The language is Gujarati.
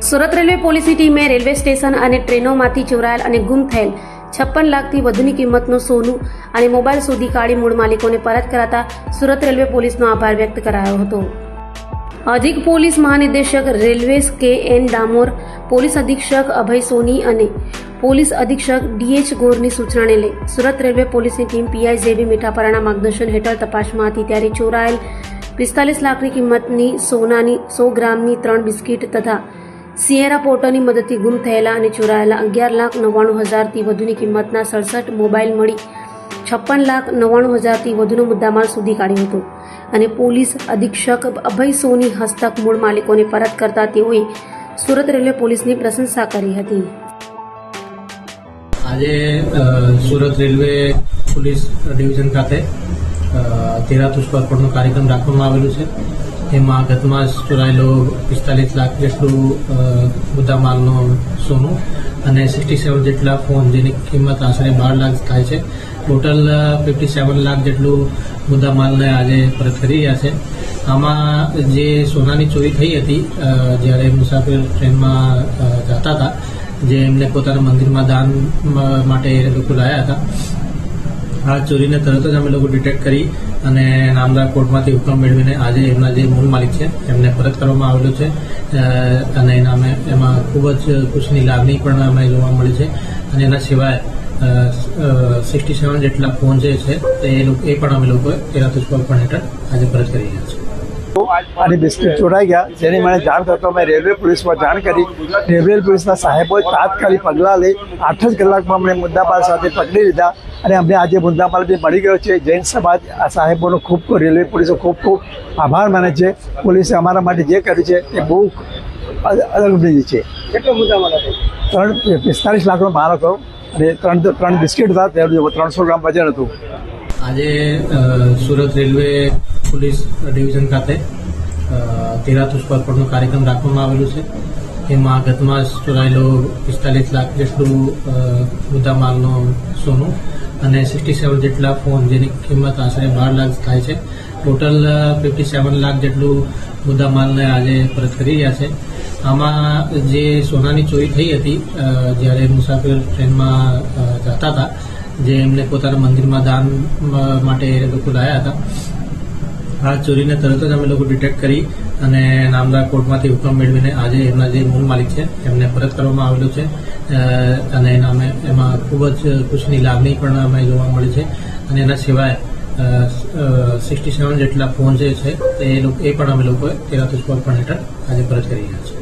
સુરત રેલવે પોલીસની ટીમે રેલવે સ્ટેશન અને ટ્રેનોમાંથી ચોરાયેલ અને ગુમ થયેલ 56 લાખથી વધુની કિંમતનું સોનું અને મોબાઈલ શોધી કાઢી મૂળ માલિકોને પરત કરાતા સુરત રેલવે પોલીસનો આભાર વ્યક્ત કરાયો હતો. અધિક પોલીસ મહાનિદેશક રેલવેઝ કે.એન. ડામોર, પોલીસ અધિક્ષક અભય સોની અને પોલીસ અધિક્ષક ડી.એચ. ગોરની સૂચનાને લઈ સુરત રેલવે પોલીસની ટીમ પીઆઈ જે.બી. મીઠાપરાના માર્ગદર્શન હેઠળ તપાસમાં હતી ત્યારે ચોરાયેલ 45 લાખની કિંમતની સોનાની 100 ગ્રામની 3 બિસ્કીટ તથા સિયેરા પોર્ટરની મદદથી ગુમ થયેલા અને ચોરાયેલા 11,99,000થી વધુની કિંમતના 67 મોબાઈલ મળી 56,99,000થી વધુનો મુદ્દામાલ શોધી કાઢ્યો હતો અને પોલીસ અધિક્ષક અભય સોની હસ્તક મૂળ માલિકોને પરત કરતા તેઓએ સુરત રેલવે પોલીસની પ્રશંસા કરી હતી. આજે સુરત રેલવે પોલીસ ડિવિઝન ખાતે તેરાતુષ્પ અર્પણનો કાર્યક્રમ રાખવામાં આવેલો છે. એમાં ગત માસ ચોરાયેલો 45 લાખ જેટલું મુદ્દામાલનું સોનું અને 67 જેટલા ફોન જેની કિંમત આશરે 12 લાખ થાય છે. ટોટલ 57 લાખ જેટલું મુદ્દામાલને આજે પરત કરી રહ્યા છે. આમાં જે સોનાની ચોરી થઈ હતી જ્યારે મુસાફિર ટ્રેનમાં જતા હતા, જે એમને પોતાના મંદિરમાં દાન માટે એ લોકો લાયા હતા, આ ચોરીને તરત જ અમે લોકો ડિટેક્ટ કરી અને નામદાર કોર્ટમાંથી હુકમ મેળવીને આજે એમના જે મૂળ માલિક છે એમને પરત કરવામાં આવેલો છે અને એમાં ખૂબ જ ખુશીની લાગણી પણ અમે જોવા મળી છે. અને એના સિવાય 67 જેટલા ફોન જે છે એ પણ અમે લોકોએ તેરાતુષ્પ અર્પણ હેઠળ આજે પરત કરી રહ્યા છીએ. અને બિસ્કીટ ચોરાઈ ગયા, જેની મને જાણ થતો મેં રેલવે પોલીસમાં જાણ કરી. રેલવે પોલીસના સાહેબોએ તાત્કાલિક પગલાં લઈ 8 જ કલાકમાં અમને મુદ્દામાલ સાથે પકડી લીધા અને અમને આજે મુદ્દામાલ બી મળી ગયો છે. જૈન સમાજ આ સાહેબોનો ખૂબ રેલવે પોલીસો ખૂબ આભાર માને છે. પોલીસે અમારા માટે જે કર્યું છે એ બહુ અલગ છે. કેટલો મુદ્દામાલ હતો? 45 લાખનો માલ હતો અને 3 બિસ્કીટ હતા, 300 ગ્રામ વજન હતું. આજે સુરત રેલવે પોલીસ ડિવિઝન ખાતે તેરાતુષ્પ અર્પણનો કાર્યક્રમ રાખવામાં આવેલો છે. એમાં ગત માસ ચોરાયેલો 45 લાખ જેટલું મુદ્દામાલનું સોનું અને 67 જેટલા ફોન જેની કિંમત આશરે 12 લાખ થાય છે. ટોટલ 57 લાખ જેટલું મુદ્દામાલને આજે પરત કરી રહ્યા છે. આમાં જે સોનાની ચોરી થઈ હતી જ્યારે મુસાફિર ટ્રેનમાં જતા હતા, જે એમને પોતાના મંદિરમાં દાન માટે એ લોકો લાયા હતા, આ ચોરીને તરત જ અમે લોકો ડિટેક્ટ કરી અને નામદાર કોર્ટમાંથી હુકમ મેળવીને આજે એમના જે મૂળ માલિક છે એમને પરત કરવામાં આવેલો છે અને એમાં ખૂબ જ ખુશીની લાગણી પણ અમે જોવા મળી છે. અને એના સિવાય 67 જેટલા ફોન જે છે એ પણ અમે લોકોએ તેરાતુષ્પ અર્પણ હેઠળ આજે પરત કરી રહ્યા છીએ.